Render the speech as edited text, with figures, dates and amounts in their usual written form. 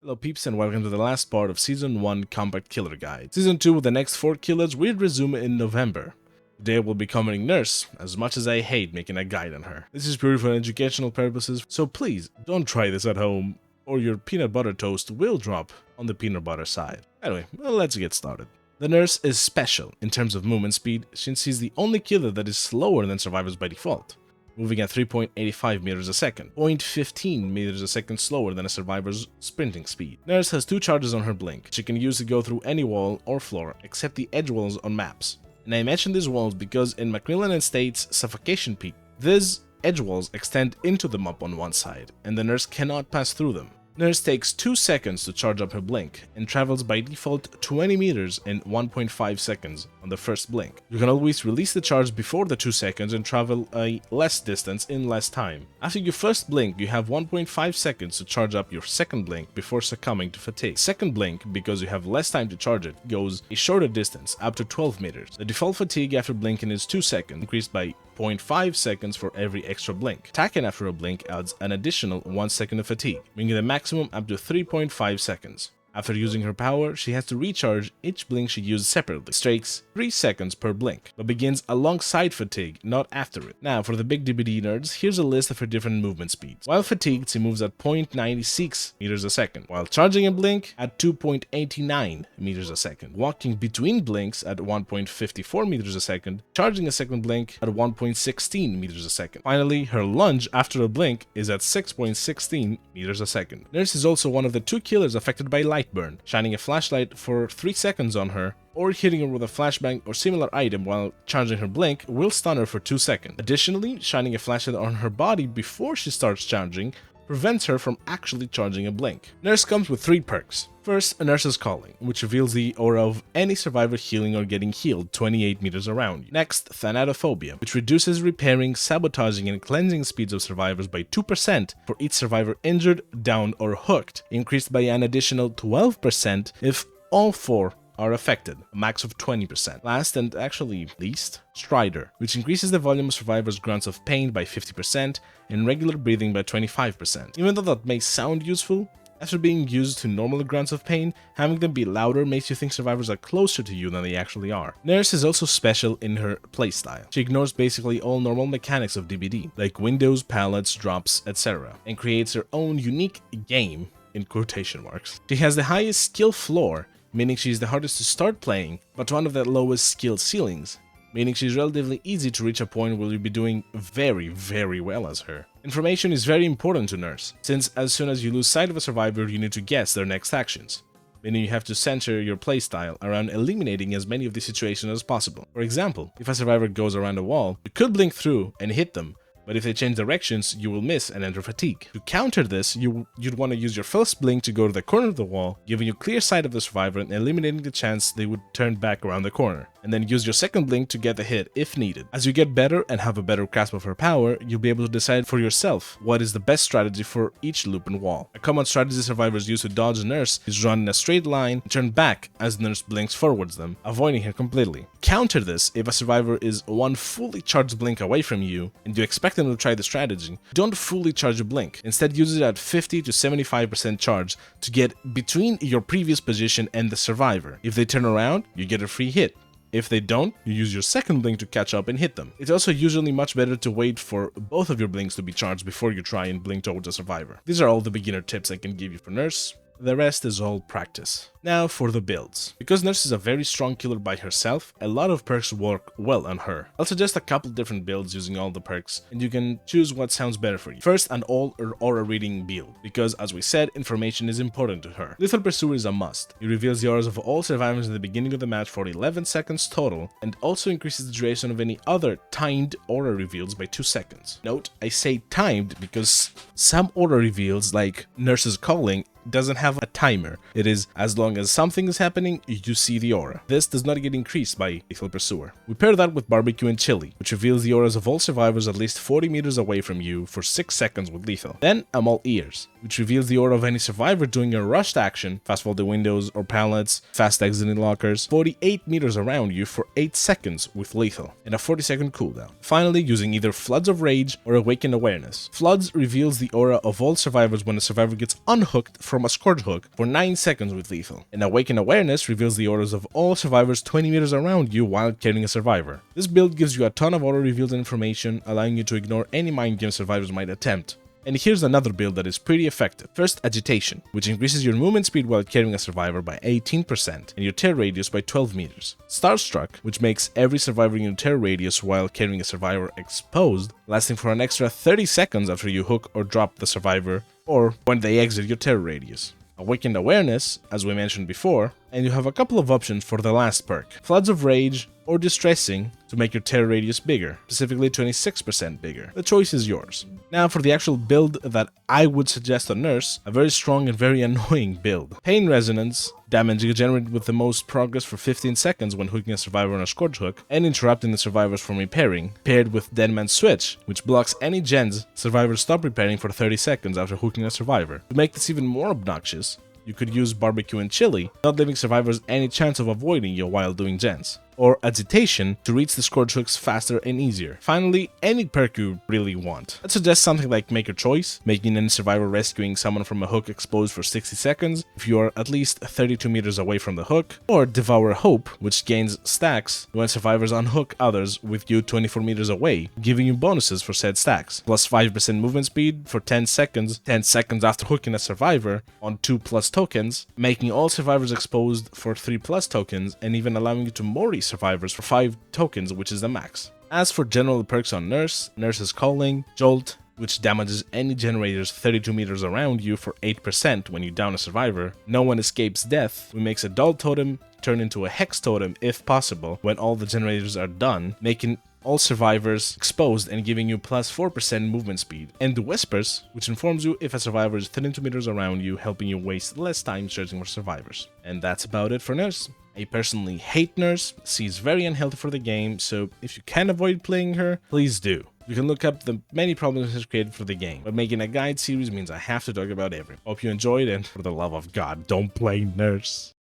Hello peeps and welcome to the last part of Season 1 Compact Killer Guide. Season 2 with the next 4 killers will resume in November. Today we'll be covering Nurse, as much as I hate making a guide on her. This is purely for educational purposes, so please don't try this at home, or your peanut butter toast will drop on the peanut butter side. Anyway, well, let's get started. The Nurse is special in terms of movement speed, since she's the only killer that is slower than survivors by default, moving at 3.85 meters a second, 0.15 meters a second slower than a survivor's sprinting speed. Nurse has 2 charges on her blink. She can use to go through any wall or floor except the edge walls on maps. And I mention these walls because in Macmillan Estate's Suffocation Peak, these edge walls extend into the map on one side, and the Nurse cannot pass through them. Nurse takes 2 seconds to charge up her blink, and travels by default 20 meters in 1.5 seconds on the first blink. You can always release the charge before the 2 seconds and travel a less distance in less time. After your first blink, you have 1.5 seconds to charge up your second blink before succumbing to fatigue. Second blink, because you have less time to charge it, goes a shorter distance, up to 12 meters. The default fatigue after blinking is 2 seconds, increased by 0.5 seconds for every extra blink. Attacking after a blink adds an additional 1 second of fatigue, bringing the maximum up to 3.5 seconds. After using her power, she has to recharge each blink she used separately. It takes 3 seconds per blink, but begins alongside fatigue, not after it. Now, for the big DBD nerds, here's a list of her different movement speeds. While fatigued, she moves at 0.96 meters a second, while charging a blink at 2.89 meters a second, walking between blinks at 1.54 meters a second, charging a second blink at 1.16 meters a second. Finally, her lunge after a blink is at 6.16 meters a second. Nurse is also one of the 2 killers affected by light burn. Shining a flashlight for 3 seconds on her, or hitting her with a flashbang or similar item while charging her blink will stun her for 2 seconds. Additionally, shining a flashlight on her body before she starts charging prevents her from actually charging a blink. Nurse comes with 3 perks. First, a Nurse's Calling, which reveals the aura of any survivor healing or getting healed 28 meters around you. Next, Thanatophobia, which reduces repairing, sabotaging, and cleansing speeds of survivors by 2% for each survivor injured, downed, or hooked, increased by an additional 12% if all 4 are affected, a max of 20%. Last and actually least, Strider, which increases the volume of survivors' grunts of pain by 50% and regular breathing by 25%. Even though that may sound useful, after being used to normal grunts of pain, having them be louder makes you think survivors are closer to you than they actually are. Nurse is also special in her playstyle. She ignores basically all normal mechanics of DBD, like windows, pallets, drops, etc., and creates her own unique game, in quotation marks. She has the highest skill floor, meaning she's the hardest to start playing, but one of the lowest skill ceilings, meaning she's relatively easy to reach a point where you'll be doing very well as her. Information is very important to Nurse, since as soon as you lose sight of a survivor, you need to guess their next actions, meaning you have to center your playstyle around eliminating as many of these situations as possible. For example, if a survivor goes around a wall, you could blink through and hit them, but if they change directions, you will miss and enter fatigue. To counter this, you'd want to use your first blink to go to the corner of the wall, giving you clear sight of the survivor and eliminating the chance they would turn back around the corner, and then use your second blink to get the hit if needed. As you get better and have a better grasp of her power, you'll be able to decide for yourself what is the best strategy for each loop and wall. A common strategy survivors use to dodge Nurse is run in a straight line and turn back as Nurse blinks forwards them, avoiding her completely. Counter this if a survivor is one fully charged blink away from you and you expect them to try the strategy. Don't fully charge a blink. Instead, use it at 50 to 75% charge to get between your previous position and the survivor. If they turn around, you get a free hit. If they don't, you use your second blink to catch up and hit them. It's also usually much better to wait for both of your blinks to be charged before you try and blink towards a survivor. These are all the beginner tips I can give you for Nurse. The rest is all practice. Now for the builds. Because Nurse is a very strong killer by herself, a lot of perks work well on her. I'll suggest a couple different builds using all the perks, and you can choose what sounds better for you. First, an all or aura reading build, because as we said, information is important to her. Lethal Pursuer is a must. It reveals the auras of all survivors at the beginning of the match for 11 seconds total, and also increases the duration of any other timed aura reveals by 2 seconds. Note, I say timed because some aura reveals, like Nurse's Calling, doesn't have a timer. It is as long as something is happening, you see the aura. This does not get increased by Lethal Pursuer. We pair that with Barbecue and Chili, which reveals the auras of all survivors at least 40 meters away from you for 6 seconds with lethal. Then I'm All Ears, which reveals the aura of any survivor doing a rushed action, fast folding windows or pallets, fast exiting lockers, 48 meters around you for 8 seconds with lethal, and a 40-second cooldown. Finally, using either Floods of Rage or Awakened Awareness. Floods reveals the aura of all survivors when a survivor gets unhooked from from a scourge hook for 9 seconds with lethal. And Awakened Awareness reveals the orders of all survivors 20 meters around you while carrying a survivor. This build gives you a ton of auto-revealed information, allowing you to ignore any mind game survivors might attempt. And here's another build that is pretty effective. First, Agitation, which increases your movement speed while carrying a survivor by 18% and your tear radius by 12 meters. Starstruck, which makes every survivor in your tear radius while carrying a survivor exposed, lasting for an extra 30 seconds after you hook or drop the survivor, or when they exit your tear radius. Awakened Awareness, as we mentioned before, and you have a couple of options for the last perk. Floods of Rage or Distressing to make your tear radius bigger, specifically 26% bigger. The choice is yours. Now for the actual build that I would suggest on Nurse, a very strong and very annoying build. Pain Resonance, damage generated with the most progress for 15 seconds when hooking a survivor on a scourge hook and interrupting the survivors from repairing, paired with Dead Man's Switch, which blocks any gens survivors stop repairing for 30 seconds after hooking a survivor. To make this even more obnoxious, you could use Barbecue and Chili, not leaving survivors any chance of avoiding you while doing gens. Or Agitation to reach the scourge hooks faster and easier. Finally, any perk you really want. I'd suggest something like Make Your Choice, making any survivor rescuing someone from a hook exposed for 60 seconds if you are at least 32 meters away from the hook. Or Devour Hope, which gains stacks when survivors unhook others with you 24 meters away, giving you bonuses for said stacks. Plus 5% movement speed for 10 seconds after hooking a survivor on 2+ tokens, making all survivors exposed for 3+ tokens, and even allowing you to Mori survivors for 5 tokens, which is the max. As for general perks on Nurse, Nurse's Calling, Jolt, which damages any generators 32 meters around you for 8% when you down a survivor. No One Escapes Death, which makes a Dull Totem turn into a Hex Totem if possible when all the generators are done, making all survivors exposed and giving you plus 4% movement speed. And the Whispers, which informs you if a survivor is 32 meters around you, helping you waste less time searching for survivors. And that's about it for Nurse. I personally hate Nurse, she's very unhealthy for the game, so if you can avoid playing her, please do. You can look up the many problems she's created for the game, but making a guide series means I have to talk about everything. Hope you enjoyed, and for the love of God, don't play Nurse.